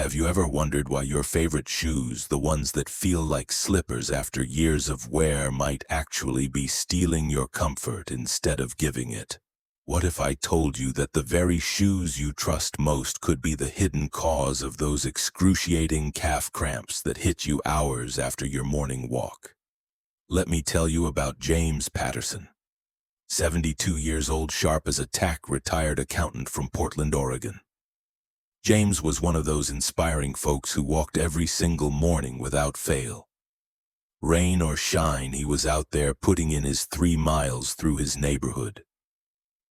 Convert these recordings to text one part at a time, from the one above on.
Have you ever wondered why your favorite shoes, the ones that feel like slippers after years of wear, might actually be stealing your comfort instead of giving it? What if I told you that the very shoes you trust most could be the hidden cause of those excruciating calf cramps that hit you hours after your morning walk? Let me tell you about James Patterson. 72 years old, sharp as a tack, retired accountant from Portland, Oregon. James was one of those inspiring folks who walked every single morning without fail. Rain or shine, he was out there putting in his 3 miles through his neighborhood.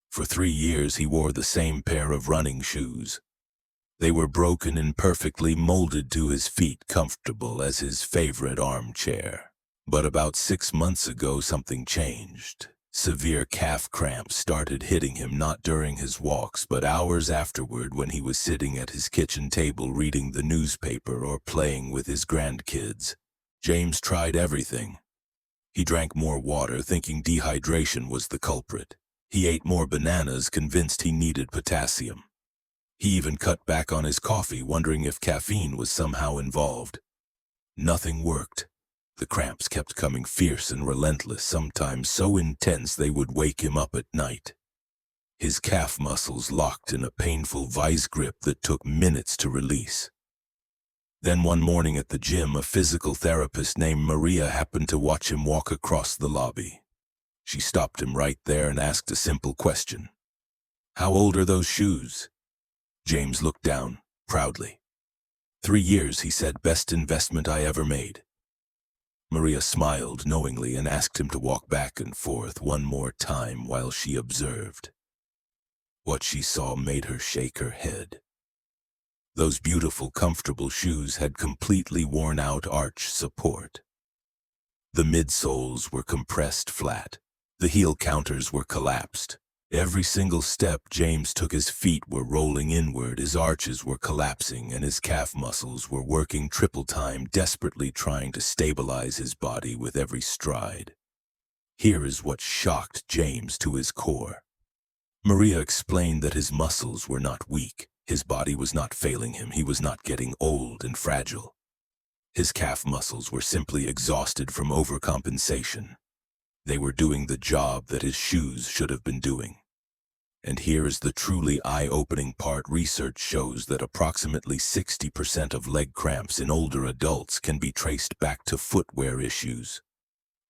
For 3 years, he wore the same pair of running shoes. They were broken and perfectly molded to his feet, comfortable as his favorite armchair. But about 6 months ago, something changed. Severe calf cramps started hitting him, not during his walks, but hours afterward when he was sitting at his kitchen table reading the newspaper or playing with his grandkids. James tried everything. He drank more water, thinking dehydration was the culprit. He ate more bananas, convinced he needed potassium. He even cut back on his coffee, wondering if caffeine was somehow involved. Nothing worked. The cramps kept coming, fierce and relentless, sometimes so intense they would wake him up at night. His calf muscles locked in a painful vice grip that took minutes to release. Then one morning at the gym, a physical therapist named Maria happened to watch him walk across the lobby. She stopped him right there and asked a simple question. "How old are those shoes?" James looked down, proudly. 3 years, he said, "best investment I ever made." Maria smiled knowingly and asked him to walk back and forth one more time while she observed. What she saw made her shake her head. Those beautiful, comfortable shoes had completely worn out arch support. The midsoles were compressed flat. The heel counters were collapsed. Every single step James took, his feet were rolling inward, his arches were collapsing, and his calf muscles were working triple time, desperately trying to stabilize his body with every stride. Here is what shocked James to his core. Maria explained that his muscles were not weak. His body was not failing him. He was not getting old and fragile. His calf muscles were simply exhausted from overcompensation. They were doing the job that his shoes should have been doing. And here is the truly eye-opening part. Research shows that approximately 60% of leg cramps in older adults can be traced back to footwear issues.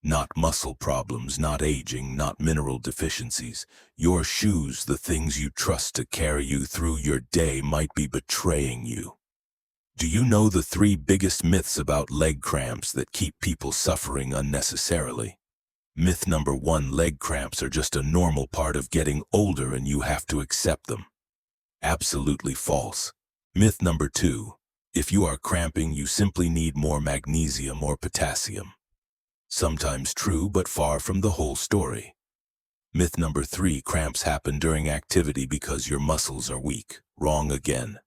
Not muscle problems, not aging, not mineral deficiencies. Your shoes, the things you trust to carry you through your day, might be betraying you. Do you know the 3 biggest myths about leg cramps that keep people suffering unnecessarily? Myth number 1, leg cramps are just a normal part of getting older and you have to accept them. Absolutely false. Myth number 2, if you are cramping, you simply need more magnesium or potassium. Sometimes true, but far from the whole story. Myth number 3, cramps happen during activity because your muscles are weak. Wrong again.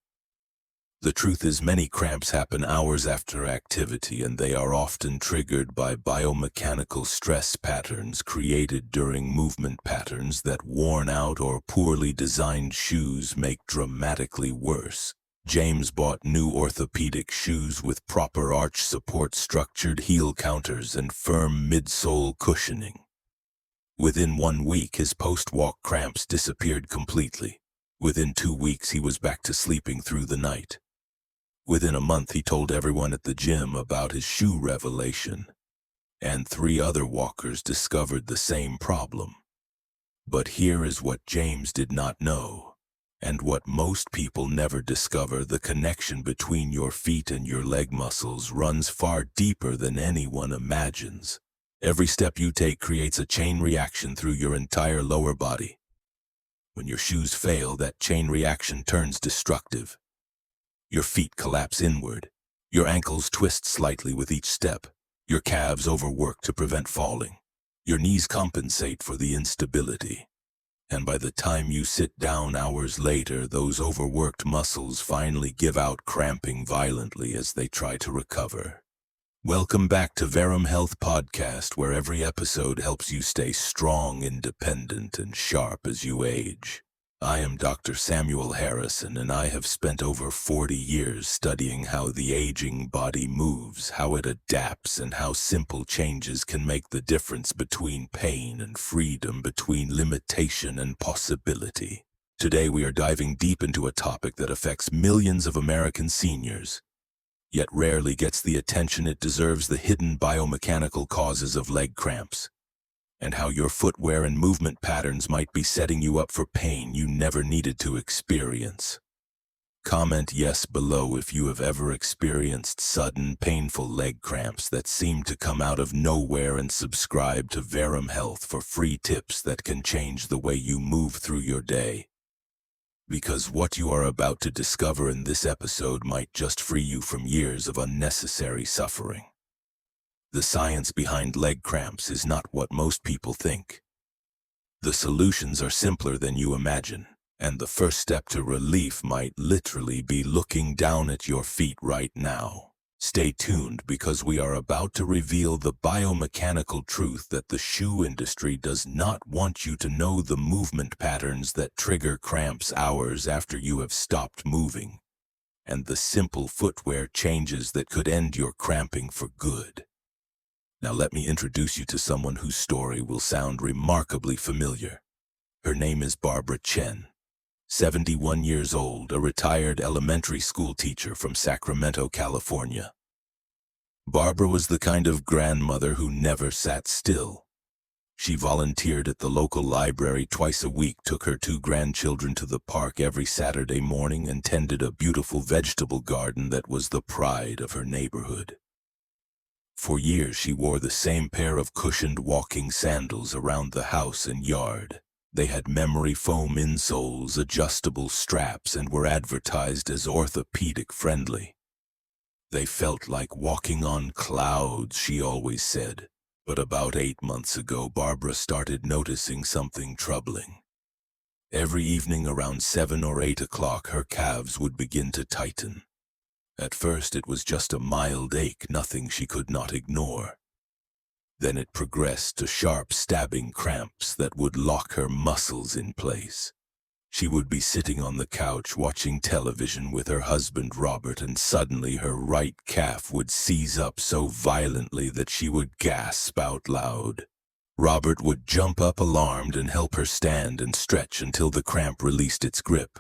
The truth is, many cramps happen hours after activity, and they are often triggered by biomechanical stress patterns created during movement patterns that worn out or poorly designed shoes make dramatically worse. James bought new orthopedic shoes with proper arch support, structured heel counters, and firm midsole cushioning. Within 1 week, his post-walk cramps disappeared completely. Within 2 weeks, he was back to sleeping through the night. Within a month, he told everyone at the gym about his shoe revelation, and 3 other walkers discovered the same problem. But here is what James did not know, and what most people never discover: the connection between your feet and your leg muscles runs far deeper than anyone imagines. Every step you take creates a chain reaction through your entire lower body. When your shoes fail, that chain reaction turns destructive. Your feet collapse inward. Your ankles twist slightly with each step. Your calves overwork to prevent falling. Your knees compensate for the instability. And by the time you sit down hours later, those overworked muscles finally give out, cramping violently as they try to recover. Welcome back to Verum Health Podcast, where every episode helps you stay strong, independent, and sharp as you age. I am Dr. Samuel Harrison, and I have spent over 40 years studying how the aging body moves, how it adapts, and how simple changes can make the difference between pain and freedom, between limitation and possibility. Today we are diving deep into a topic that affects millions of American seniors, yet rarely gets the attention it deserves: the hidden biomechanical causes of leg cramps, and how your footwear and movement patterns might be setting you up for pain you never needed to experience. Comment yes below if you have ever experienced sudden, painful leg cramps that seem to come out of nowhere, and subscribe to Verum Health for free tips that can change the way you move through your day. Because what you are about to discover in this episode might just free you from years of unnecessary suffering. The science behind leg cramps is not what most people think. The solutions are simpler than you imagine, and the first step to relief might literally be looking down at your feet right now. Stay tuned, because we are about to reveal the biomechanical truth that the shoe industry does not want you to know: the movement patterns that trigger cramps hours after you have stopped moving, and the simple footwear changes that could end your cramping for good. Now let me introduce you to someone whose story will sound remarkably familiar. Her name is Barbara Chen, 71 years old, a retired elementary school teacher from Sacramento, California. Barbara was the kind of grandmother who never sat still. She volunteered at the local library twice a week, took her 2 grandchildren to the park every Saturday morning, and tended a beautiful vegetable garden that was the pride of her neighborhood. For years she wore the same pair of cushioned walking sandals around the house and yard. They had memory foam insoles, adjustable straps, and were advertised as orthopedic friendly. They felt like walking on clouds, she always said. But about 8 months ago, Barbara started noticing something troubling. Every evening around 7 or 8 o'clock, her calves would begin to tighten. At first it was just a mild ache, nothing she could not ignore. Then it progressed to sharp, stabbing cramps that would lock her muscles in place. She would be sitting on the couch watching television with her husband Robert, and suddenly her right calf would seize up so violently that she would gasp out loud. Robert would jump up alarmed and help her stand and stretch until the cramp released its grip.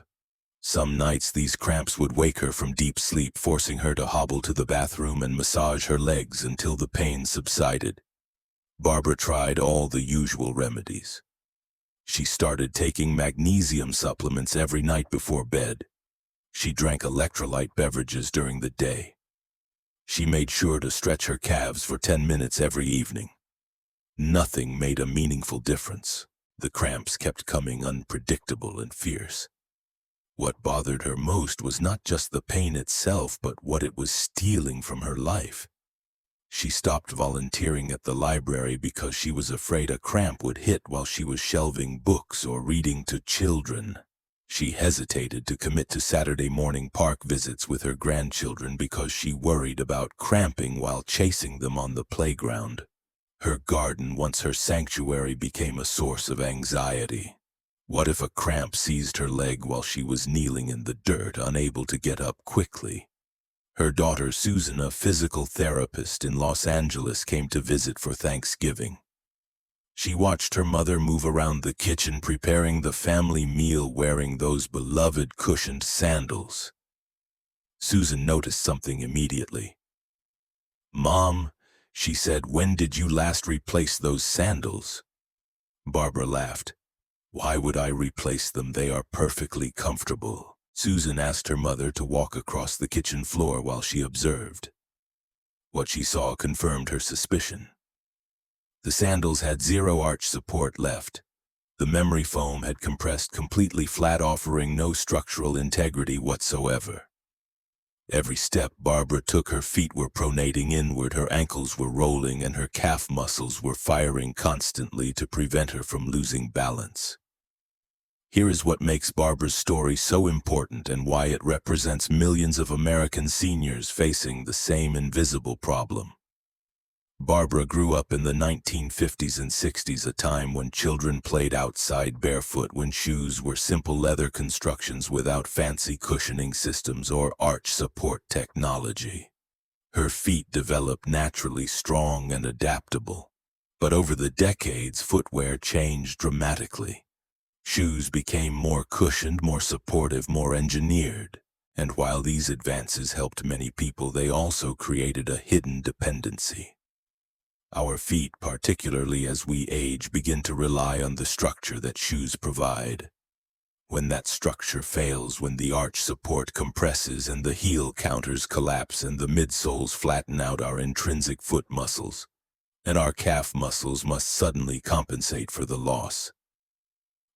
Some nights these cramps would wake her from deep sleep, forcing her to hobble to the bathroom and massage her legs until the pain subsided. Barbara tried all the usual remedies. She started taking magnesium supplements every night before bed. She drank electrolyte beverages during the day. She made sure to stretch her calves for 10 minutes every evening. Nothing made a meaningful difference. The cramps kept coming, unpredictable and fierce. What bothered her most was not just the pain itself, but what it was stealing from her life. She stopped volunteering at the library because she was afraid a cramp would hit while she was shelving books or reading to children. She hesitated to commit to Saturday morning park visits with her grandchildren because she worried about cramping while chasing them on the playground. Her garden, once her sanctuary, became a source of anxiety. What if a cramp seized her leg while she was kneeling in the dirt, unable to get up quickly? Her daughter Susan, a physical therapist in Los Angeles, came to visit for Thanksgiving. She watched her mother move around the kitchen preparing the family meal wearing those beloved cushioned sandals. Susan noticed something immediately. "Mom," she said, "when did you last replace those sandals?" Barbara laughed. "Why would I replace them? They are perfectly comfortable." Susan asked her mother to walk across the kitchen floor while she observed. What she saw confirmed her suspicion. The sandals had 0 arch support left. The memory foam had compressed completely flat, offering no structural integrity whatsoever. Every step Barbara took, her feet were pronating inward, her ankles were rolling, and her calf muscles were firing constantly to prevent her from losing balance. Here is what makes Barbara's story so important and why it represents millions of American seniors facing the same invisible problem. Barbara grew up in the 1950s and 60s, a time when children played outside barefoot, when shoes were simple leather constructions without fancy cushioning systems or arch support technology. Her feet developed naturally strong and adaptable. But over the decades, footwear changed dramatically. Shoes became more cushioned, more supportive, more engineered. And while these advances helped many people, they also created a hidden dependency. Our feet, particularly as we age, begin to rely on the structure that shoes provide. When that structure fails, when the arch support compresses and the heel counters collapse and the midsoles flatten out our intrinsic foot muscles, and our calf muscles must suddenly compensate for the loss.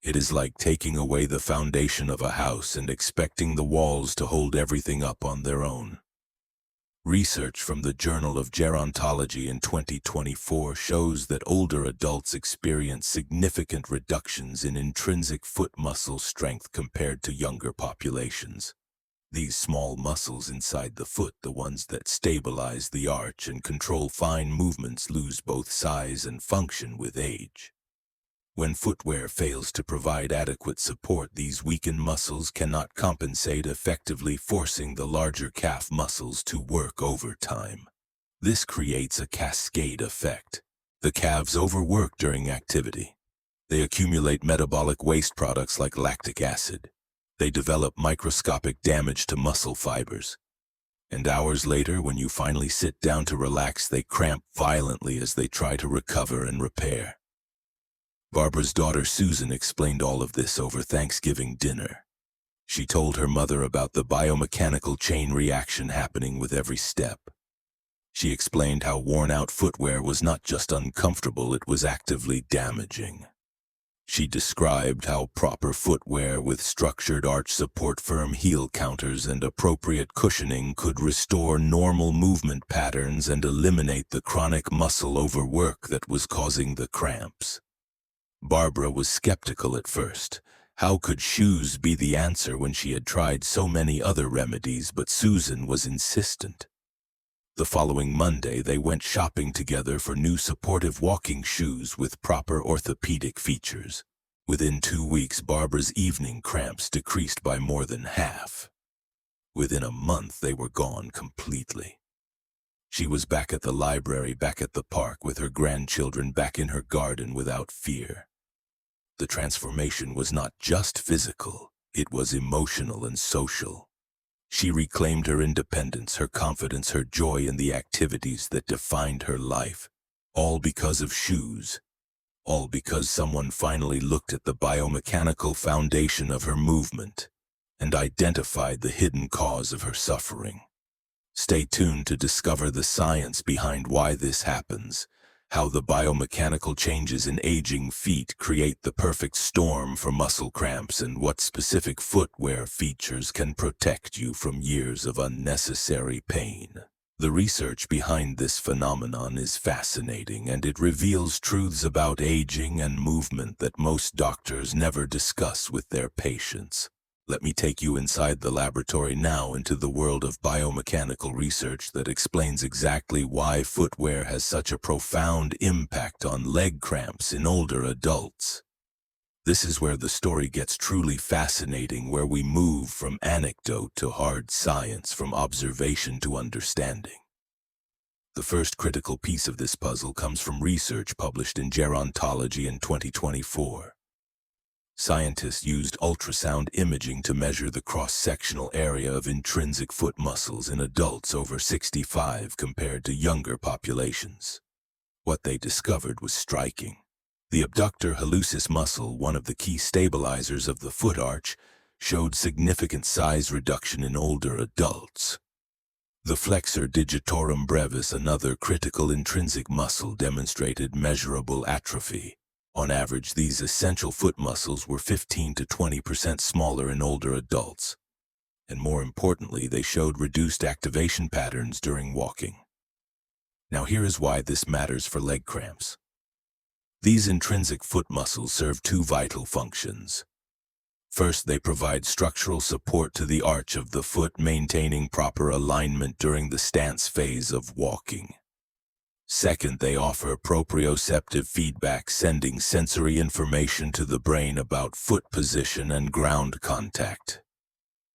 It is like taking away the foundation of a house and expecting the walls to hold everything up on their own. Research from the Journal of Gerontology in 2024 shows that older adults experience significant reductions in intrinsic foot muscle strength compared to younger populations. These small muscles inside the foot, the ones that stabilize the arch and control fine movements, lose both size and function with age. When footwear fails to provide adequate support, these weakened muscles cannot compensate effectively, forcing the larger calf muscles to work overtime. This creates a cascade effect. The calves overwork during activity. They accumulate metabolic waste products like lactic acid. They develop microscopic damage to muscle fibers. And hours later, when you finally sit down to relax, they cramp violently as they try to recover and repair. Barbara's daughter Susan explained all of this over Thanksgiving dinner. She told her mother about the biomechanical chain reaction happening with every step. She explained how worn-out footwear was not just uncomfortable, it was actively damaging. She described how proper footwear with structured arch support, firm heel counters, and appropriate cushioning could restore normal movement patterns and eliminate the chronic muscle overwork that was causing the cramps. Barbara was skeptical at first. How could shoes be the answer when she had tried so many other remedies? But Susan was insistent. The following Monday, they went shopping together for new supportive walking shoes with proper orthopedic features. Within 2 weeks, Barbara's evening cramps decreased by more than half. Within a month, they were gone completely. She was back at the library, back at the park with her grandchildren, back in her garden without fear. The transformation was not just physical, it was emotional and social. She reclaimed her independence, her confidence, her joy in the activities that defined her life. All because of shoes. All because someone finally looked at the biomechanical foundation of her movement and identified the hidden cause of her suffering. Stay tuned to discover the science behind why this happens, how the biomechanical changes in aging feet create the perfect storm for muscle cramps, and what specific footwear features can protect you from years of unnecessary pain. The research behind this phenomenon is fascinating, and it reveals truths about aging and movement that most doctors never discuss with their patients. Let me take you inside the laboratory now, into the world of biomechanical research that explains exactly why footwear has such a profound impact on leg cramps in older adults. This is where the story gets truly fascinating, where we move from anecdote to hard science, from observation to understanding. The first critical piece of this puzzle comes from research published in Gerontology in 2024. Scientists used ultrasound imaging to measure the cross-sectional area of intrinsic foot muscles in adults over 65 compared to younger populations. What they discovered was striking. The abductor hallucis muscle, one of the key stabilizers of the foot arch, showed significant size reduction in older adults. The flexor digitorum brevis, another critical intrinsic muscle, demonstrated measurable atrophy. On average, these essential foot muscles were 15 to 20% smaller in older adults. And more importantly, they showed reduced activation patterns during walking. Now here is why this matters for leg cramps. These intrinsic foot muscles serve two vital functions. First, they provide structural support to the arch of the foot, maintaining proper alignment during the stance phase of walking. Second, they offer proprioceptive feedback, sending sensory information to the brain about foot position and ground contact.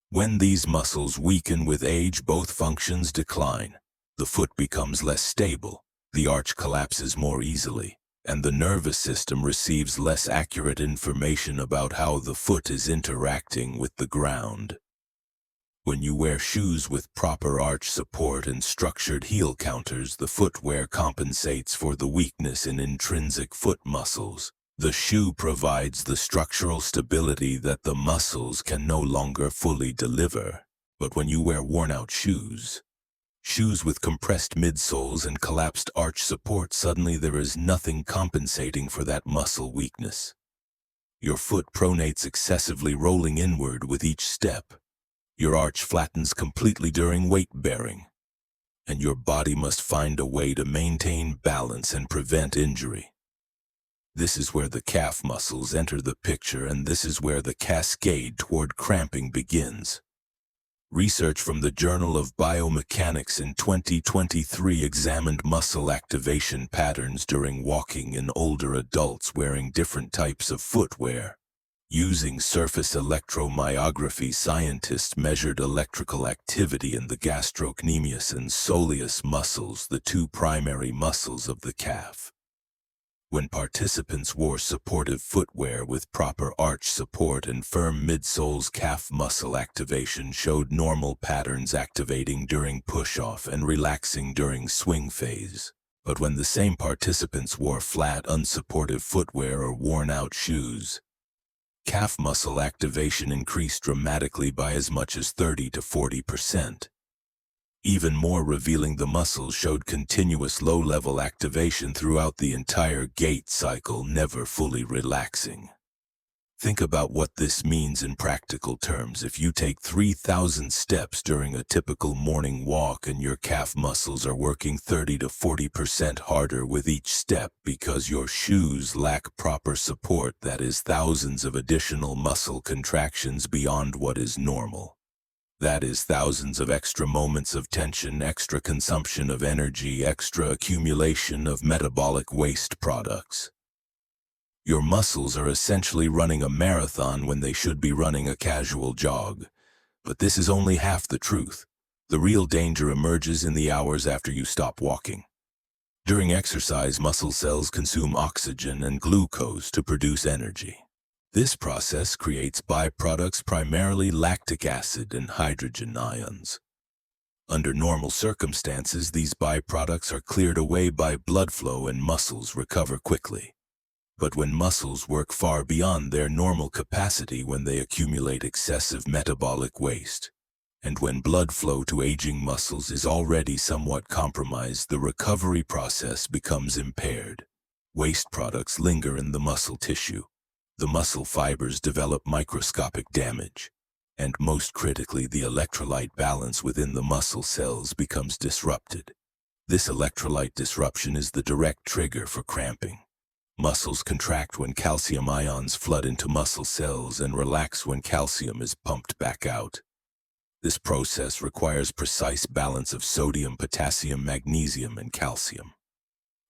When these muscles weaken with age, both functions decline. The foot becomes less stable, the arch collapses more easily, and the nervous system receives less accurate information about how the foot is interacting with the ground. When you wear shoes with proper arch support and structured heel counters, the footwear compensates for the weakness in intrinsic foot muscles. The shoe provides the structural stability that the muscles can no longer fully deliver. But when you wear worn-out shoes with compressed midsoles and collapsed arch support, suddenly there is nothing compensating for that muscle weakness. Your foot pronates excessively, rolling inward with each step. Your arch flattens completely during weight bearing, and your body must find a way to maintain balance and prevent injury. This is where the calf muscles enter the picture, and this is where the cascade toward cramping begins. Research from the Journal of Biomechanics in 2023 examined muscle activation patterns during walking in older adults wearing different types of footwear. Using surface electromyography, scientists measured electrical activity in the gastrocnemius and soleus muscles, the two primary muscles of the calf. When participants wore supportive footwear with proper arch support and firm midsoles, calf muscle activation showed normal patterns, activating during push-off and relaxing during swing phase. But when the same participants wore flat, unsupportive footwear or worn-out shoes, calf muscle activation increased dramatically by as much as 30 to 40%. Even more revealing, the muscles showed continuous low-level activation throughout the entire gait cycle, never fully relaxing. Think about what this means in practical terms. If you take 3,000 steps during a typical morning walk and your calf muscles are working 30 to 40% harder with each step because your shoes lack proper support, that is thousands of additional muscle contractions beyond what is normal. That is thousands of extra moments of tension, extra consumption of energy, extra accumulation of metabolic waste products. Your muscles are essentially running a marathon when they should be running a casual jog. But this is only half the truth. The real danger emerges in the hours after you stop walking. During exercise, muscle cells consume oxygen and glucose to produce energy. This process creates byproducts, primarily lactic acid and hydrogen ions. Under normal circumstances, these byproducts are cleared away by blood flow and muscles recover quickly. But when muscles work far beyond their normal capacity, when they accumulate excessive metabolic waste, and when blood flow to aging muscles is already somewhat compromised, the recovery process becomes impaired. Waste products linger in the muscle tissue. The muscle fibers develop microscopic damage, and most critically, the electrolyte balance within the muscle cells becomes disrupted. This electrolyte disruption is the direct trigger for cramping. Muscles contract when calcium ions flood into muscle cells and relax when calcium is pumped back out. This process requires precise balance of sodium, potassium, magnesium, and calcium.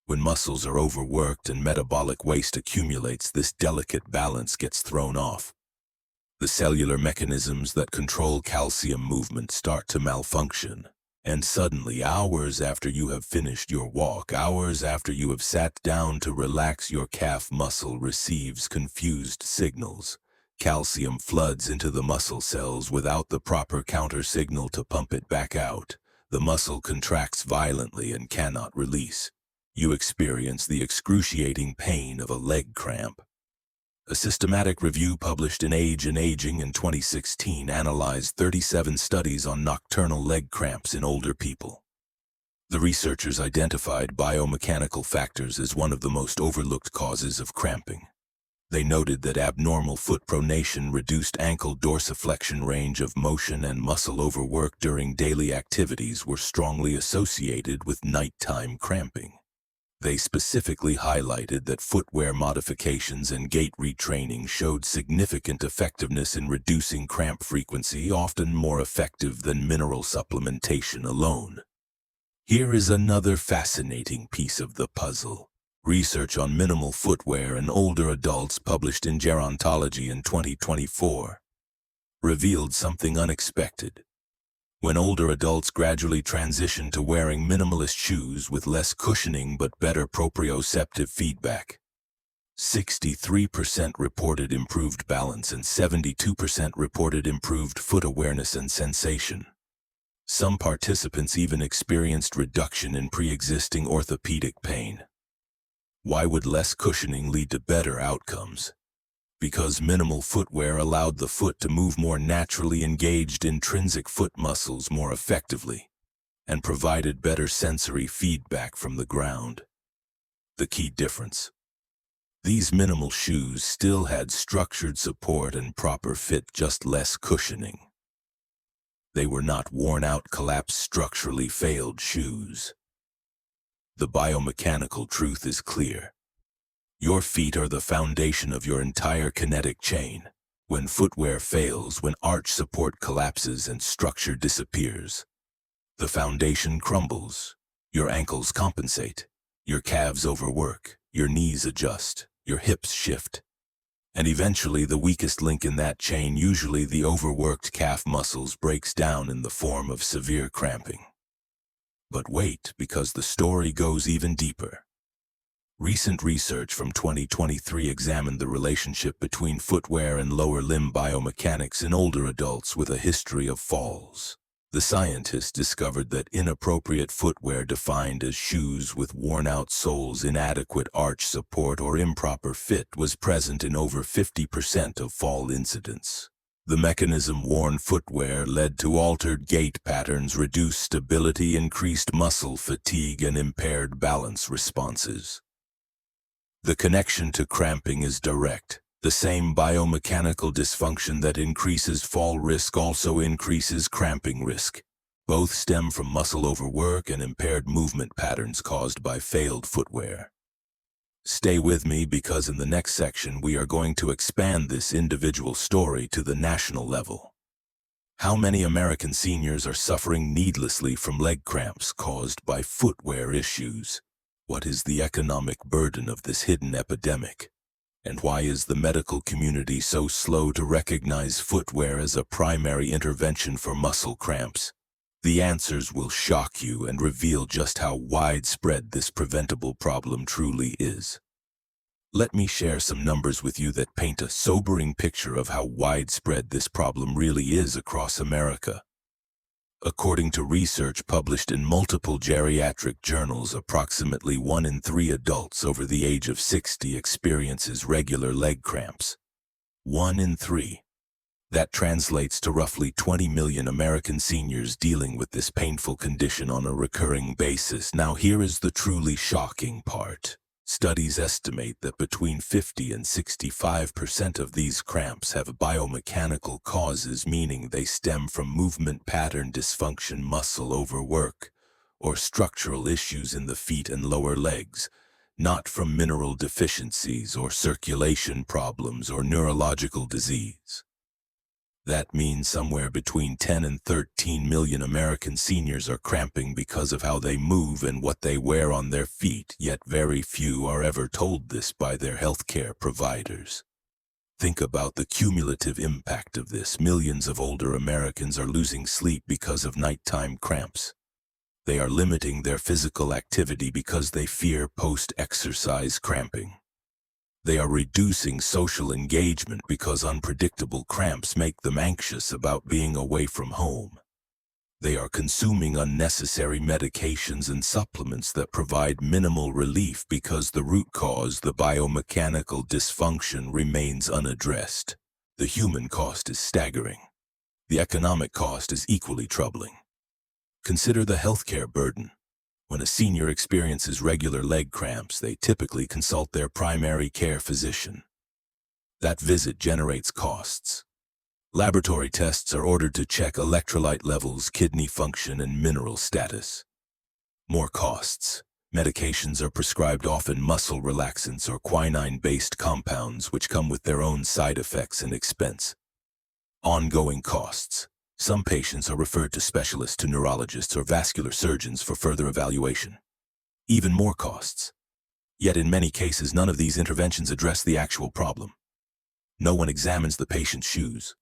When muscles are overworked and metabolic waste accumulates, this delicate balance gets thrown off. The cellular mechanisms that control calcium movement start to malfunction, and suddenly, hours after you have finished your walk, hours after you have sat down to relax, your calf muscle receives confused signals. Calcium floods into the muscle cells without the proper counter signal to pump it back out. The muscle contracts violently and cannot release. You experience the excruciating pain of a leg cramp. A systematic review published in Age and Aging in 2016 analyzed 37 studies on nocturnal leg cramps in older people. The researchers identified biomechanical factors as one of the most overlooked causes of cramping. They noted that abnormal foot pronation, reduced ankle dorsiflexion, range of motion, and muscle overwork during daily activities were strongly associated with nighttime cramping. They specifically highlighted that footwear modifications and gait retraining showed significant effectiveness in reducing cramp frequency, often more effective than mineral supplementation alone. Here is another fascinating piece of the puzzle. Research on minimal footwear in older adults published in Gerontology in 2024 revealed something unexpected. When older adults gradually transition to wearing minimalist shoes with less cushioning but better proprioceptive feedback, 63% reported improved balance and 72% reported improved foot awareness and sensation. Some participants even experienced reduction in pre-existing orthopedic pain. Why would less cushioning lead to better outcomes? Because minimal footwear allowed the foot to move more naturally, engaged intrinsic foot muscles more effectively, and provided better sensory feedback from the ground. The key difference: these minimal shoes still had structured support and proper fit, just less cushioning. They were not worn-out, collapsed, structurally failed shoes. The biomechanical truth is clear. Your feet are the foundation of your entire kinetic chain. When footwear fails, when arch support collapses and structure disappears, the foundation crumbles. Your ankles compensate, your calves overwork, your knees adjust, your hips shift. And eventually the weakest link in that chain, usually the overworked calf muscles, breaks down in the form of severe cramping. But wait, because the story goes even deeper. Recent research from 2023 examined the relationship between footwear and lower limb biomechanics in older adults with a history of falls. The scientists discovered that inappropriate footwear, defined as shoes with worn-out soles, inadequate arch support, or improper fit, was present in over 50% of fall incidents. The mechanism: worn footwear led to altered gait patterns, reduced stability, increased muscle fatigue, and impaired balance responses. The connection to cramping is direct. The same biomechanical dysfunction that increases fall risk also increases cramping risk. Both stem from muscle overwork and impaired movement patterns caused by failed footwear. Stay with me, because in the next section we are going to expand this individual story to the national level. How many American seniors are suffering needlessly from leg cramps caused by footwear issues? What is the economic burden of this hidden epidemic? And why is the medical community so slow to recognize footwear as a primary intervention for muscle cramps? The answers will shock you and reveal just how widespread this preventable problem truly is. Let me share some numbers with you that paint a sobering picture of how widespread this problem really is across America. According to research published in multiple geriatric journals, approximately 1 in 3 adults over the age of 60 experiences regular leg cramps. 1 in 3. That translates to roughly 20 million American seniors dealing with this painful condition on a recurring basis. Now, here is the truly shocking part. Studies estimate that between 50 and 65% of these cramps have biomechanical causes, meaning they stem from movement pattern dysfunction, muscle overwork, or structural issues in the feet and lower legs, not from mineral deficiencies or circulation problems or neurological disease. That means somewhere between 10 and 13 million American seniors are cramping because of how they move and what they wear on their feet, yet very few are ever told this by their healthcare providers. Think about the cumulative impact of this. Millions of older Americans are losing sleep because of nighttime cramps. They are limiting their physical activity because they fear post-exercise cramping. They are reducing social engagement because unpredictable cramps make them anxious about being away from home. They are consuming unnecessary medications and supplements that provide minimal relief because the root cause, the biomechanical dysfunction, remains unaddressed. The human cost is staggering. The economic cost is equally troubling. Consider the healthcare burden. When a senior experiences regular leg cramps, they typically consult their primary care physician. That visit generates costs. Laboratory tests are ordered to check electrolyte levels, kidney function, and mineral status. More costs. Medications are prescribed, often muscle relaxants or quinine-based compounds, which come with their own side effects and expense. Ongoing costs. Some patients are referred to specialists, to neurologists or vascular surgeons for further evaluation. Even more costs. Yet in many cases, none of these interventions address the actual problem. No one examines the patient's shoes.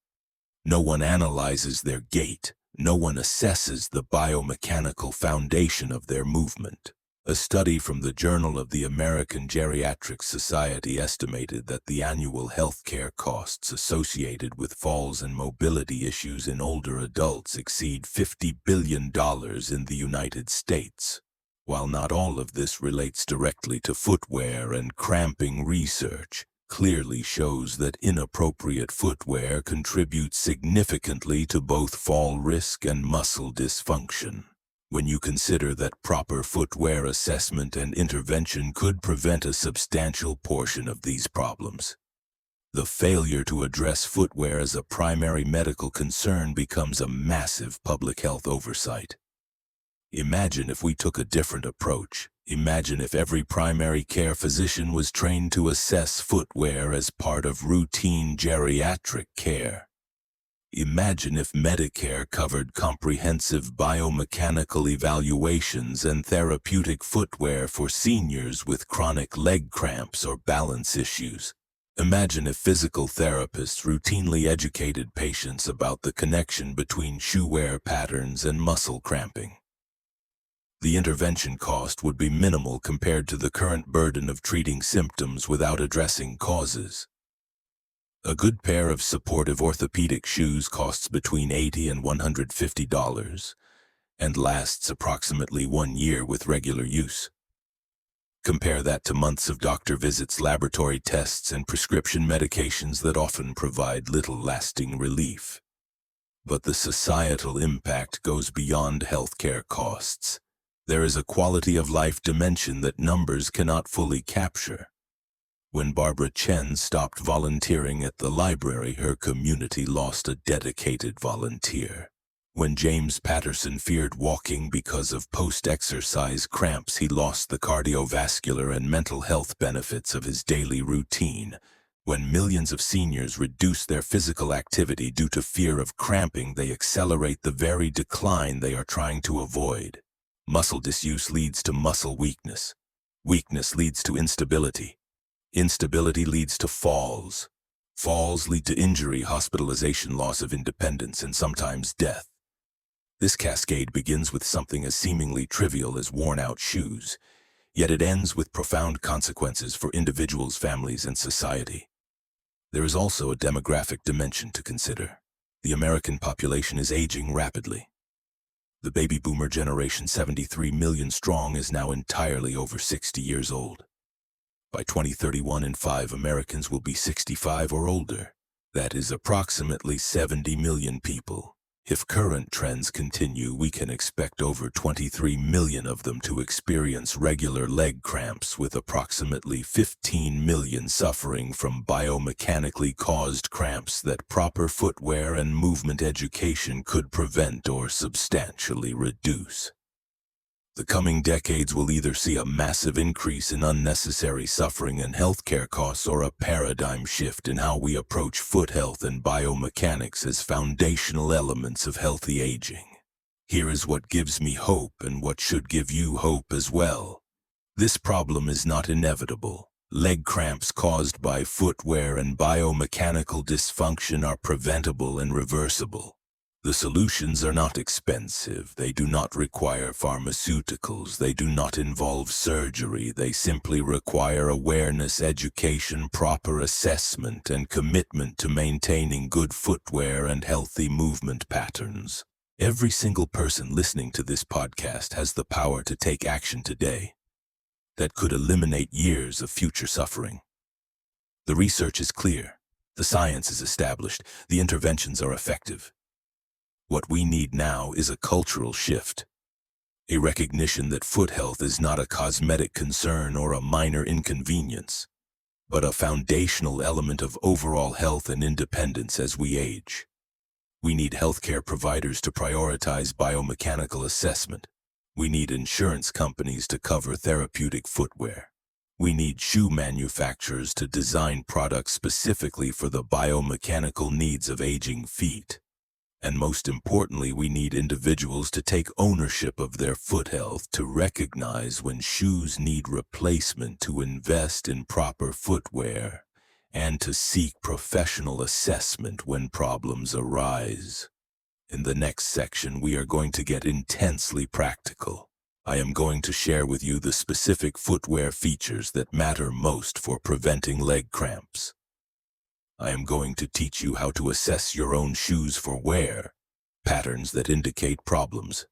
No one analyzes their gait. No one assesses the biomechanical foundation of their movement. A study from the Journal of the American Geriatric Society estimated that the annual healthcare costs associated with falls and mobility issues in older adults exceed $50 billion in the United States. While not all of this relates directly to footwear, and cramping research clearly shows that inappropriate footwear contributes significantly to both fall risk and muscle dysfunction. When you consider that proper footwear assessment and intervention could prevent a substantial portion of these problems, the failure to address footwear as a primary medical concern becomes a massive public health oversight. Imagine if we took a different approach. Imagine if every primary care physician was trained to assess footwear as part of routine geriatric care. Imagine if Medicare covered comprehensive biomechanical evaluations and therapeutic footwear for seniors with chronic leg cramps or balance issues. Imagine if physical therapists routinely educated patients about the connection between shoe wear patterns and muscle cramping. The intervention cost would be minimal compared to the current burden of treating symptoms without addressing causes. A good pair of supportive orthopedic shoes costs between $80 and $150 and lasts approximately 1 year with regular use. Compare that to months of doctor visits, laboratory tests, and prescription medications that often provide little lasting relief. But the societal impact goes beyond healthcare costs. There is a quality of life dimension that numbers cannot fully capture. When Barbara Chen stopped volunteering at the library, her community lost a dedicated volunteer. When James Patterson feared walking because of post-exercise cramps, he lost the cardiovascular and mental health benefits of his daily routine. When millions of seniors reduce their physical activity due to fear of cramping, they accelerate the very decline they are trying to avoid. Muscle disuse leads to muscle weakness. Weakness leads to instability. Instability leads to falls. Falls lead to injury, hospitalization, loss of independence, and sometimes death. This cascade begins with something as seemingly trivial as worn-out shoes, yet it ends with profound consequences for individuals, families, and society. There is also a demographic dimension to consider. The American population is aging rapidly. The baby boomer generation, 73 million strong, is now entirely over 60 years old. By 2031, 1 in 5 Americans will be 65 or older. That is approximately 70 million people. If current trends continue, we can expect over 23 million of them to experience regular leg cramps, with approximately 15 million suffering from biomechanically caused cramps that proper footwear and movement education could prevent or substantially reduce. The coming decades will either see a massive increase in unnecessary suffering and healthcare costs, or a paradigm shift in how we approach foot health and biomechanics as foundational elements of healthy aging. Here is what gives me hope, and what should give you hope as well. This problem is not inevitable. Leg cramps caused by footwear and biomechanical dysfunction are preventable and reversible. The solutions are not expensive. They do not require pharmaceuticals. They do not involve surgery. They simply require awareness, education, proper assessment, and commitment to maintaining good footwear and healthy movement patterns. Every single person listening to this podcast has the power to take action today that could eliminate years of future suffering. The research is clear. The science is established. The interventions are effective. What we need now is a cultural shift, a recognition that foot health is not a cosmetic concern or a minor inconvenience, but a foundational element of overall health and independence as we age. We need healthcare providers to prioritize biomechanical assessment. We need insurance companies to cover therapeutic footwear. We need shoe manufacturers to design products specifically for the biomechanical needs of aging feet. And most importantly, we need individuals to take ownership of their foot health, to recognize when shoes need replacement, to invest in proper footwear, and to seek professional assessment when problems arise. In the next section, we are going to get intensely practical. I am going to share with you the specific footwear features that matter most for preventing leg cramps. I am going to teach you how to assess your own shoes for wear, patterns that indicate problems.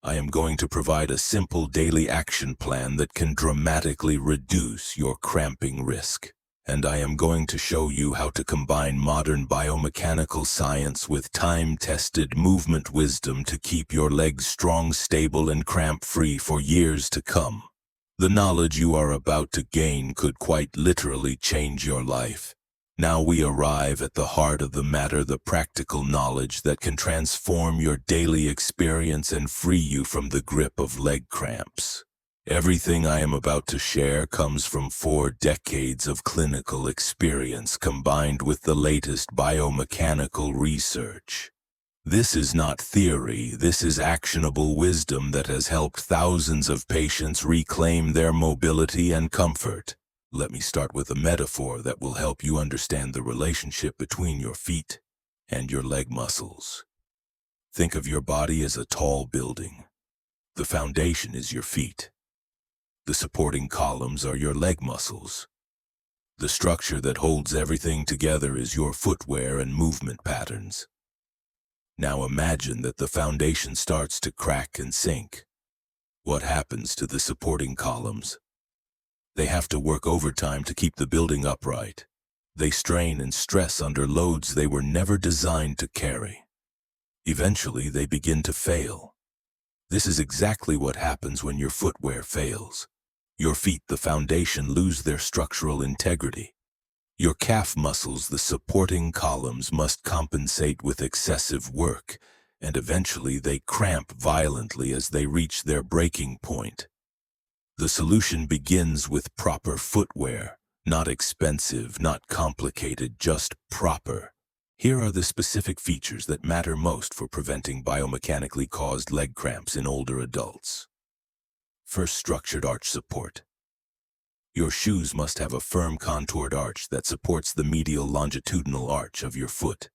I am going to provide a simple daily action plan that can dramatically reduce your cramping risk. And I am going to show you how to combine modern biomechanical science with time-tested movement wisdom to keep your legs strong, stable, and cramp-free for years to come. The knowledge you are about to gain could quite literally change your life. Now we arrive at the heart of the matter, the practical knowledge that can transform your daily experience and free you from the grip of leg cramps. Everything I am about to share comes from 4 decades of clinical experience combined with the latest biomechanical research. This is not theory, this is actionable wisdom that has helped thousands of patients reclaim their mobility and comfort. Let me start with a metaphor that will help you understand the relationship between your feet and your leg muscles. Think of your body as a tall building. The foundation is your feet. The supporting columns are your leg muscles. The structure that holds everything together is your footwear and movement patterns. Now imagine that the foundation starts to crack and sink. What happens to the supporting columns? They have to work overtime to keep the building upright. They strain and stress under loads they were never designed to carry. Eventually, they begin to fail. This is exactly what happens when your footwear fails. Your feet, the foundation, lose their structural integrity. Your calf muscles, the supporting columns, must compensate with excessive work, and eventually they cramp violently as they reach their breaking point. The solution begins with proper footwear, not expensive, not complicated, just proper. Here are the specific features that matter most for preventing biomechanically caused leg cramps in older adults. First, structured arch support. Your shoes must have a firm contoured arch that supports the medial longitudinal arch of your foot.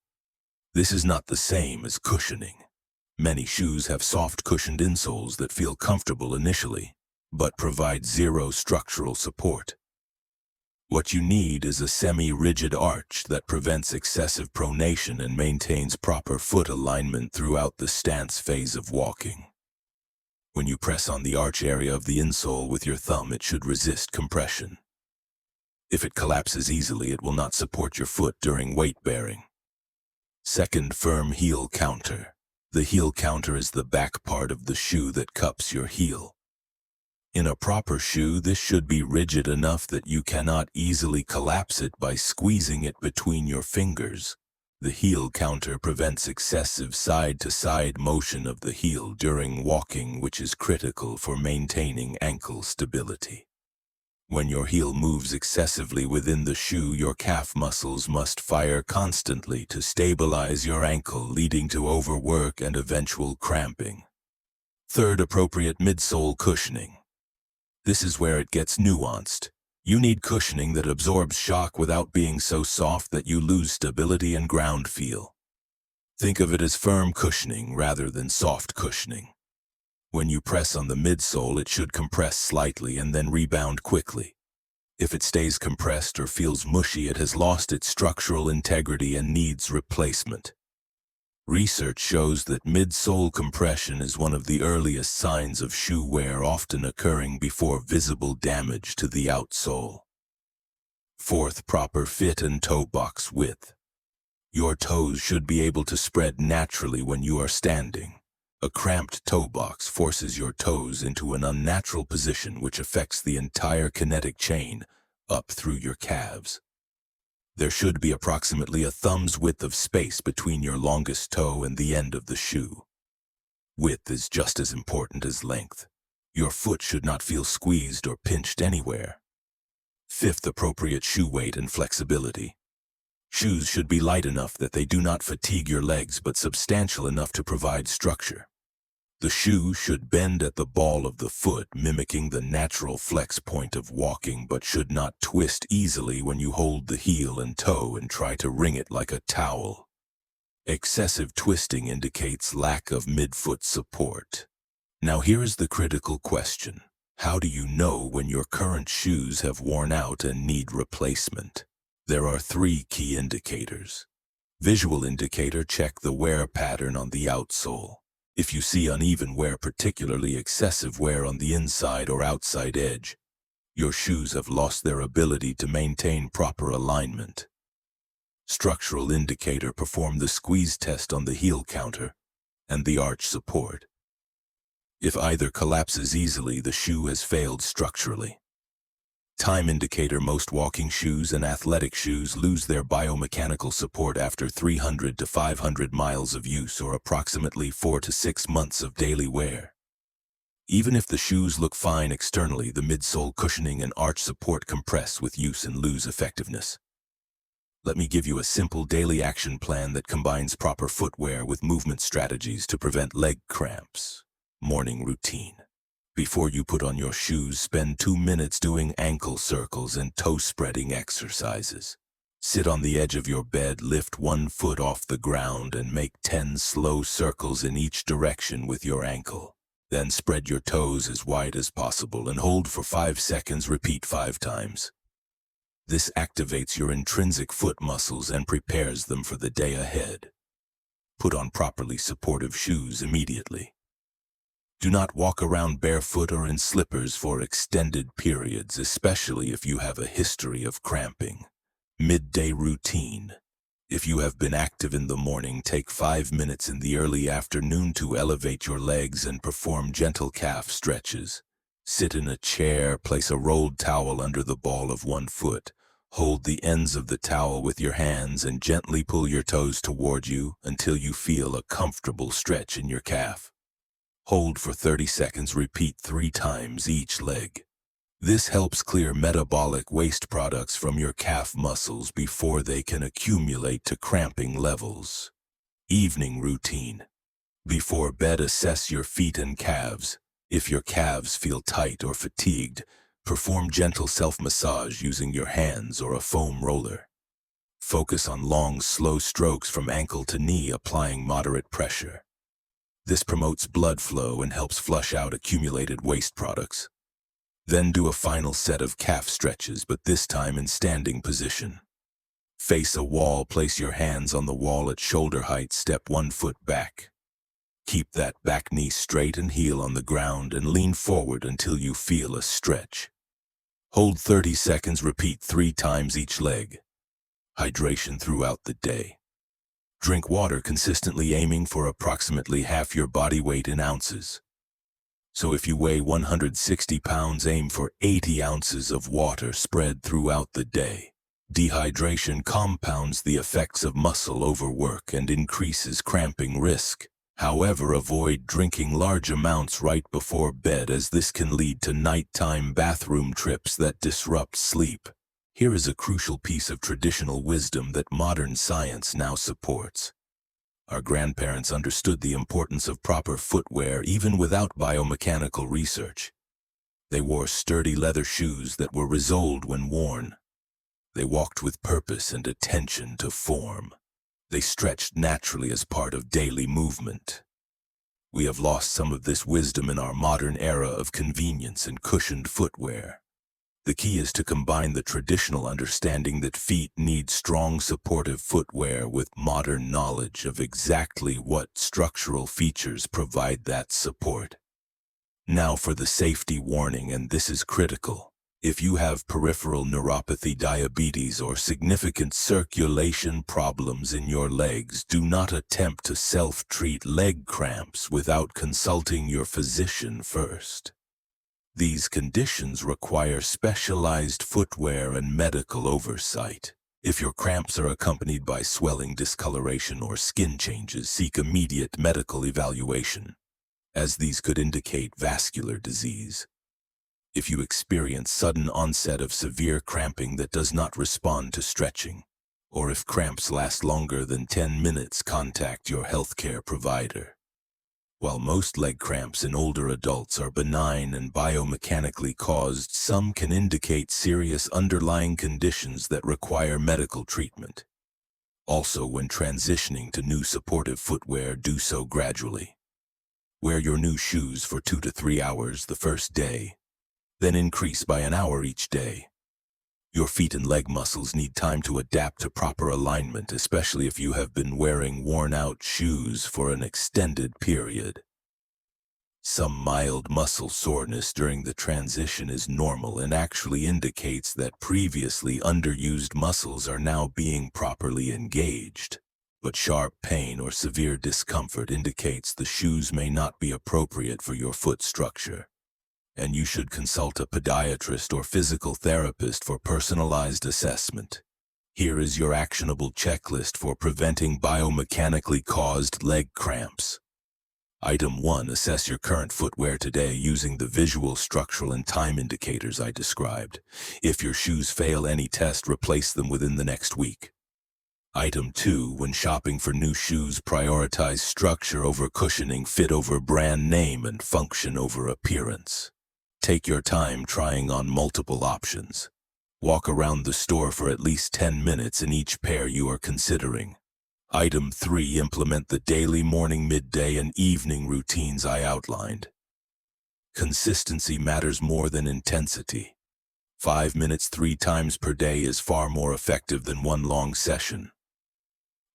This is not the same as cushioning. Many shoes have soft cushioned insoles that feel comfortable initially, but provide zero structural support. What you need is a semi-rigid arch that prevents excessive pronation and maintains proper foot alignment throughout the stance phase of walking. When you press on the arch area of the insole with your thumb, it should resist compression. If it collapses easily, it will not support your foot during weight bearing. Second, firm heel counter. The heel counter is the back part of the shoe that cups your heel. In a proper shoe, this should be rigid enough that you cannot easily collapse it by squeezing it between your fingers. The heel counter prevents excessive side-to-side motion of the heel during walking, which is critical for maintaining ankle stability. When your heel moves excessively within the shoe, your calf muscles must fire constantly to stabilize your ankle, leading to overwork and eventual cramping. Third, appropriate midsole cushioning. This is where it gets nuanced. You need cushioning that absorbs shock without being so soft that you lose stability and ground feel. Think of it as firm cushioning rather than soft cushioning. When you press on the midsole, it should compress slightly and then rebound quickly. If it stays compressed or feels mushy, it has lost its structural integrity and needs replacement. Research shows that midsole compression is one of the earliest signs of shoe wear, often occurring before visible damage to the outsole. Fourth, proper fit and toe box width. Your toes should be able to spread naturally when you are standing. A cramped toe box forces your toes into an unnatural position, which affects the entire kinetic chain up through your calves. There should be approximately a thumb's width of space between your longest toe and the end of the shoe. Width is just as important as length. Your foot should not feel squeezed or pinched anywhere. Fifth, appropriate shoe weight and flexibility. Shoes should be light enough that they do not fatigue your legs but substantial enough to provide structure. The shoe should bend at the ball of the foot, mimicking the natural flex point of walking, but should not twist easily when you hold the heel and toe and try to wring it like a towel. Excessive twisting indicates lack of midfoot support. Now here is the critical question. How do you know when your current shoes have worn out and need replacement? There are 3 key indicators. Visual indicator: check the wear pattern on the outsole. If you see uneven wear, particularly excessive wear on the inside or outside edge, your shoes have lost their ability to maintain proper alignment. Structural indicator: perform the squeeze test on the heel counter and the arch support. If either collapses easily, the shoe has failed structurally. Time indicator: most walking shoes and athletic shoes lose their biomechanical support after 300 to 500 miles of use, or approximately 4 to 6 months of daily wear. Even if the shoes look fine externally, the midsole cushioning and arch support compress with use and lose effectiveness. Let me give you a simple daily action plan that combines proper footwear with movement strategies to prevent leg cramps. Morning routine. Before you put on your shoes, spend 2 minutes doing ankle circles and toe spreading exercises. Sit on the edge of your bed, lift 1 foot off the ground and make 10 slow circles in each direction with your ankle. Then spread your toes as wide as possible and hold for 5 seconds, repeat 5 times. This activates your intrinsic foot muscles and prepares them for the day ahead. Put on properly supportive shoes immediately. Do not walk around barefoot or in slippers for extended periods, especially if you have a history of cramping. Midday routine. If you have been active in the morning, take 5 minutes in the early afternoon to elevate your legs and perform gentle calf stretches. Sit in a chair, place a rolled towel under the ball of 1 foot. Hold the ends of the towel with your hands and gently pull your toes toward you until you feel a comfortable stretch in your calf. Hold for 30 seconds, repeat 3 times each leg. This helps clear metabolic waste products from your calf muscles before they can accumulate to cramping levels. Evening routine. Before bed, assess your feet and calves. If your calves feel tight or fatigued, perform gentle self-massage using your hands or a foam roller. Focus on long, slow strokes from ankle to knee, applying moderate pressure. This promotes blood flow and helps flush out accumulated waste products. Then do a final set of calf stretches, but this time in standing position. Face a wall, place your hands on the wall at shoulder height, step 1 foot back. Keep that back knee straight and heel on the ground and lean forward until you feel a stretch. Hold 30 seconds, repeat 3 times each leg. Hydration throughout the day. Drink water consistently, aiming for approximately half your body weight in ounces. So if you weigh 160 pounds, aim for 80 ounces of water spread throughout the day. Dehydration compounds the effects of muscle overwork and increases cramping risk. However, avoid drinking large amounts right before bed, as this can lead to nighttime bathroom trips that disrupt sleep. Here is a crucial piece of traditional wisdom that modern science now supports. Our grandparents understood the importance of proper footwear even without biomechanical research. They wore sturdy leather shoes that were resoled when worn. They walked with purpose and attention to form. They stretched naturally as part of daily movement. We have lost some of this wisdom in our modern era of convenience and cushioned footwear. The key is to combine the traditional understanding that feet need strong supportive footwear with modern knowledge of exactly what structural features provide that support. Now for the safety warning, and this is critical. If you have peripheral neuropathy, diabetes, or significant circulation problems in your legs, do not attempt to self-treat leg cramps without consulting your physician first. These conditions require specialized footwear and medical oversight. If your cramps are accompanied by swelling, discoloration, or skin changes, seek immediate medical evaluation, as these could indicate vascular disease. If you experience sudden onset of severe cramping that does not respond to stretching, Or if cramps last longer than 10 minutes, contact your healthcare provider. While most leg cramps in older adults are benign and biomechanically caused, some can indicate serious underlying conditions that require medical treatment. Also, when transitioning to new supportive footwear, do so gradually. Wear your new shoes for 2 to 3 hours the first day, then increase by an hour each day. Your feet and leg muscles need time to adapt to proper alignment, especially if you have been wearing worn-out shoes for an extended period. Some mild muscle soreness during the transition is normal and actually indicates that previously underused muscles are now being properly engaged. But sharp pain or severe discomfort indicates the shoes may not be appropriate for your foot structure, and you should consult a podiatrist or physical therapist for personalized assessment. Here is your actionable checklist for preventing biomechanically caused leg cramps. Item 1. Assess your current footwear today using the visual, structural, and time indicators I described. If your shoes fail any test, replace them within the next week. Item 2. When shopping for new shoes, prioritize structure over cushioning, fit over brand name, and function over appearance. Take your time trying on multiple options. Walk around the store for at least 10 minutes in each pair you are considering. Item 3. Implement the daily morning, midday, and evening routines I outlined. Consistency matters more than intensity. 5 minutes 3 times per day is far more effective than one long session.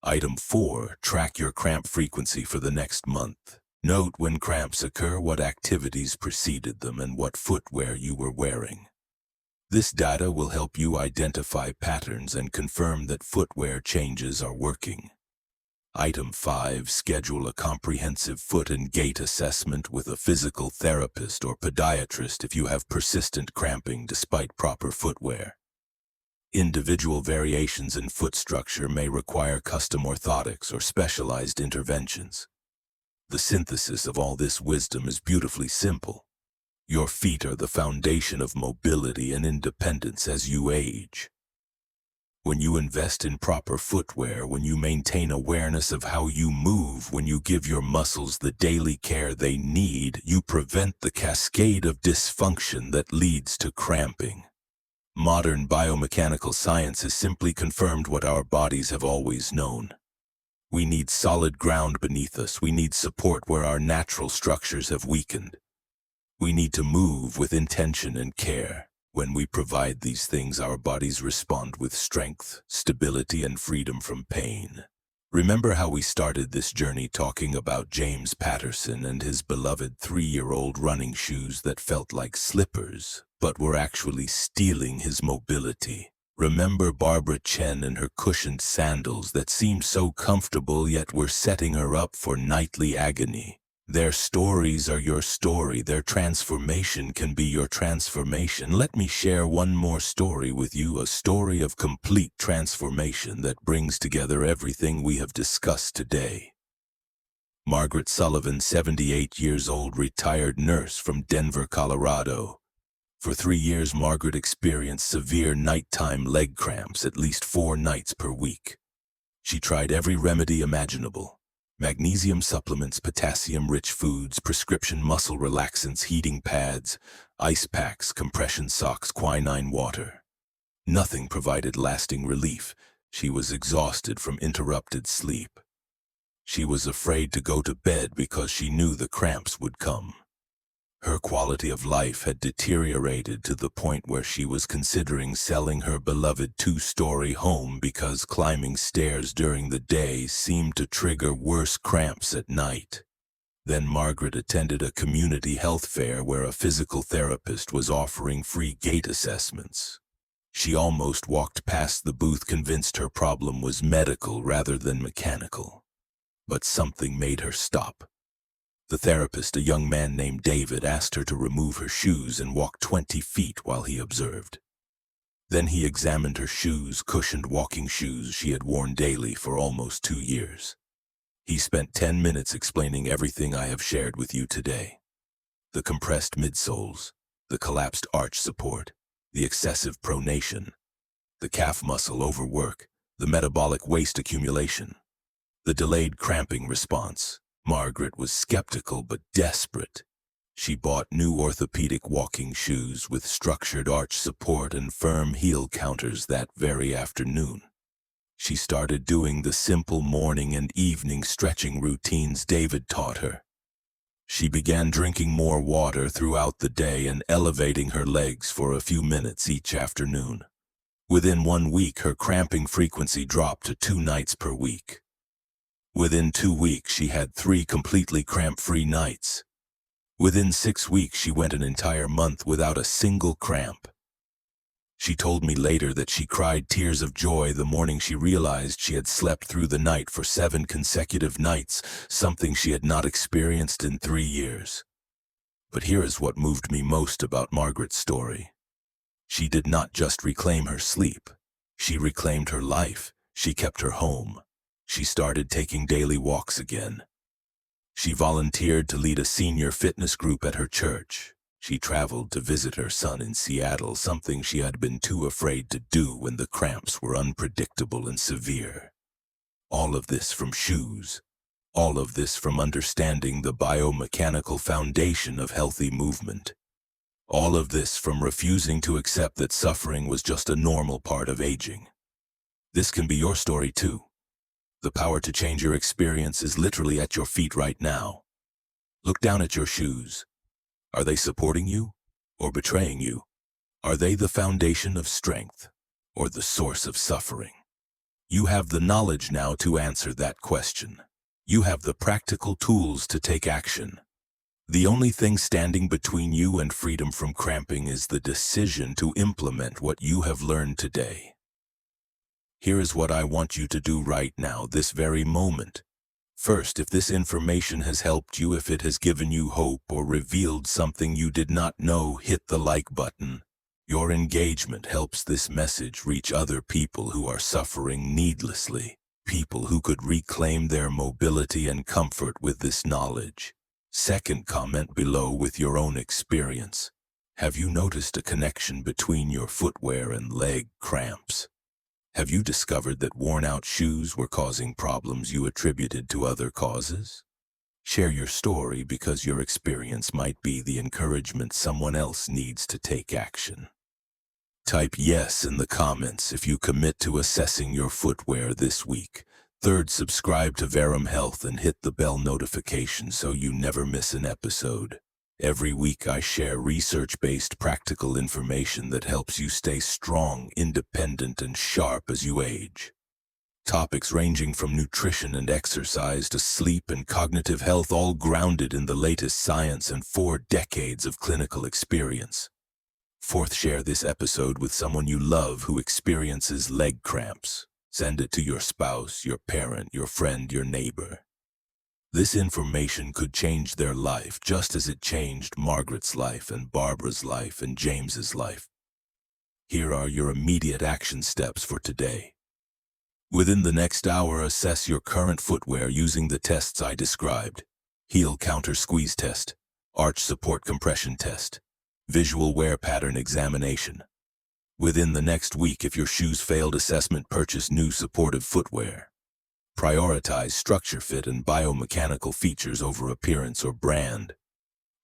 Item 4. Track your cramp frequency for the next month. Note when cramps occur, what activities preceded them, and what footwear you were wearing. This data will help you identify patterns and confirm that footwear changes are working. Item 5. Schedule a comprehensive foot and gait assessment with a physical therapist or podiatrist if you have persistent cramping despite proper footwear. Individual variations in foot structure may require custom orthotics or specialized interventions. The synthesis of all this wisdom is beautifully simple. Your feet are the foundation of mobility and independence as you age. When you invest in proper footwear, when you maintain awareness of how you move, when you give your muscles the daily care they need, you prevent the cascade of dysfunction that leads to cramping. Modern biomechanical science has simply confirmed what our bodies have always known. We need solid ground beneath us. We need support where our natural structures have weakened. We need to move with intention and care. When we provide these things, our bodies respond with strength, stability, and freedom from pain. Remember how we started this journey talking about James Patterson and his beloved 3-year-old running shoes that felt like slippers, but were actually stealing his mobility. Remember Barbara Chen and her cushioned sandals that seemed so comfortable yet were setting her up for nightly agony. Their stories are your story. Their transformation can be your transformation. Let me share one more story with you, a story of complete transformation that brings together everything we have discussed today. Margaret Sullivan, 78 years old, retired nurse from Denver, Colorado. For 3 years, Margaret experienced severe nighttime leg cramps at least 4 nights per week. She tried every remedy imaginable: magnesium supplements, potassium-rich foods, prescription muscle relaxants, heating pads, ice packs, compression socks, quinine water. Nothing provided lasting relief. She was exhausted from interrupted sleep. She was afraid to go to bed because she knew the cramps would come. Her quality of life had deteriorated to the point where she was considering selling her beloved 2-story home because climbing stairs during the day seemed to trigger worse cramps at night. Then Margaret attended a community health fair where a physical therapist was offering free gait assessments. She almost walked past the booth, convinced her problem was medical rather than mechanical. But something made her stop. The therapist, a young man named David, asked her to remove her shoes and walk 20 feet while he observed. Then he examined her shoes, cushioned walking shoes she had worn daily for almost 2 years. He spent 10 minutes explaining everything I have shared with you today. The compressed midsoles, the collapsed arch support, the excessive pronation, the calf muscle overwork, the metabolic waste accumulation, the delayed cramping response. Margaret was skeptical but desperate. She bought new orthopedic walking shoes with structured arch support and firm heel counters that very afternoon. She started doing the simple morning and evening stretching routines David taught her. She began drinking more water throughout the day and elevating her legs for a few minutes each afternoon. Within 1 week, her cramping frequency dropped to 2 nights per week. Within 2 weeks, she had 3 completely cramp-free nights. Within 6 weeks, she went an entire month without a single cramp. She told me later that she cried tears of joy the morning she realized she had slept through the night for 7 consecutive nights, something she had not experienced in 3 years. But here is what moved me most about Margaret's story. She did not just reclaim her sleep. She reclaimed her life. She kept her home. She started taking daily walks again. She volunteered to lead a senior fitness group at her church. She traveled to visit her son in Seattle, something she had been too afraid to do when the cramps were unpredictable and severe. All of this from shoes. All of this from understanding the biomechanical foundation of healthy movement. All of this from refusing to accept that suffering was just a normal part of aging. This can be your story too. The power to change your experience is literally at your feet right now. Look down at your shoes. Are they supporting you or betraying you? Are they the foundation of strength or the source of suffering? You have the knowledge now to answer that question. You have the practical tools to take action. The only thing standing between you and freedom from cramping is the decision to implement what you have learned today. Here is what I want you to do right now, this very moment. First, if this information has helped you, if it has given you hope or revealed something you did not know, hit the like button. Your engagement helps this message reach other people who are suffering needlessly, people who could reclaim their mobility and comfort with this knowledge. Second, comment below with your own experience. Have you noticed a connection between your footwear and leg cramps? Have you discovered that worn-out shoes were causing problems you attributed to other causes? Share your story, because your experience might be the encouragement someone else needs to take action. Type yes in the comments if you commit to assessing your footwear this week. Third, subscribe to Verum Health and hit the bell notification so you never miss an episode. Every week I share research-based practical information that helps you stay strong, independent, and sharp as you age. Topics ranging from nutrition and exercise to sleep and cognitive health, all grounded in the latest science and 4 decades of clinical experience. Fourth, share this episode with someone you love who experiences leg cramps. Send it to your spouse, your parent, your friend, your neighbor. This information could change their life just as it changed Margaret's life and Barbara's life and James's life. Here are your immediate action steps for today. Within the next hour, assess your current footwear using the tests I described. Heel counter squeeze test, arch support compression test, visual wear pattern examination. Within the next week, if your shoes failed assessment, purchase new supportive footwear. Prioritize structure fit and biomechanical features over appearance or brand.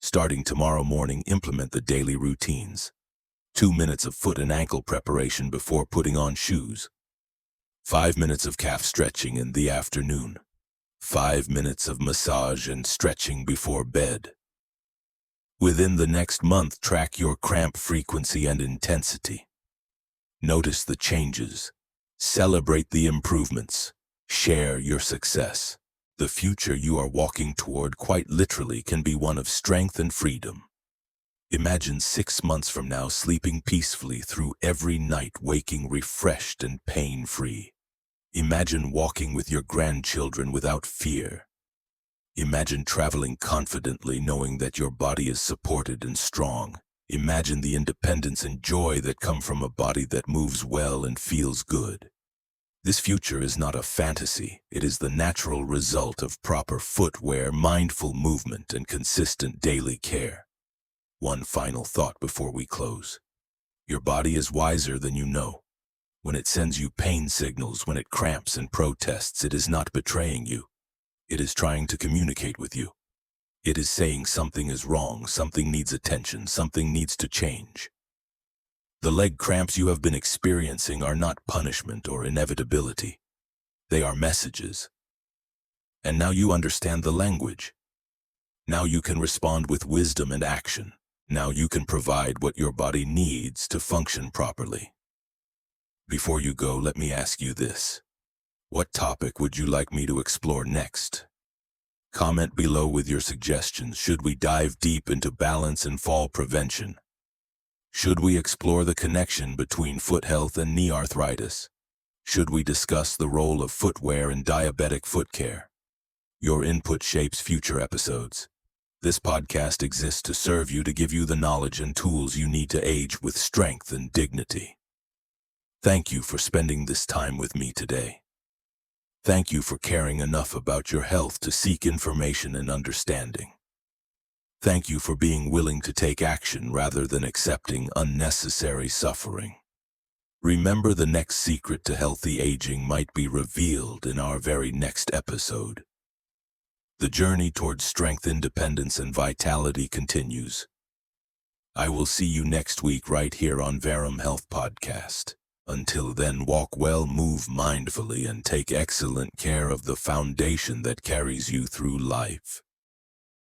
Starting tomorrow morning, implement the daily routines. 2 minutes of foot and ankle preparation before putting on shoes. 5 minutes of calf stretching in the afternoon. 5 minutes of massage and stretching before bed. Within the next month, track your cramp frequency and intensity. Notice the changes. Celebrate the improvements. Share your success. The future you are walking toward, quite literally, can be one of strength and freedom. Imagine 6 months from now sleeping peacefully through every night, waking refreshed and pain-free. Imagine walking with your grandchildren without fear. Imagine traveling confidently knowing that your body is supported and strong. Imagine the independence and joy that come from a body that moves well and feels good. This future is not a fantasy. It is the natural result of proper footwear, mindful movement, and consistent daily care. One final thought before we close. Your body is wiser than you know. When it sends you pain signals, when it cramps and protests, it is not betraying you. It is trying to communicate with you. It is saying something is wrong, something needs attention, something needs to change. The leg cramps you have been experiencing are not punishment or inevitability. They are messages. And now you understand the language. Now you can respond with wisdom and action. Now you can provide what your body needs to function properly. Before you go, let me ask you this. What topic would you like me to explore next? Comment below with your suggestions. Should we dive deep into balance and fall prevention? Should we explore the connection between foot health and knee arthritis? Should we discuss the role of footwear in diabetic foot care? Your input shapes future episodes. This podcast exists to serve you, to give you the knowledge and tools you need to age with strength and dignity. Thank you for spending this time with me today. Thank you for caring enough about your health to seek information and understanding. Thank you for being willing to take action rather than accepting unnecessary suffering. Remember, the next secret to healthy aging might be revealed in our very next episode. The journey towards strength, independence, and vitality continues. I will see you next week right here on Verum Health Podcast. Until then, walk well, move mindfully, and take excellent care of the foundation that carries you through life.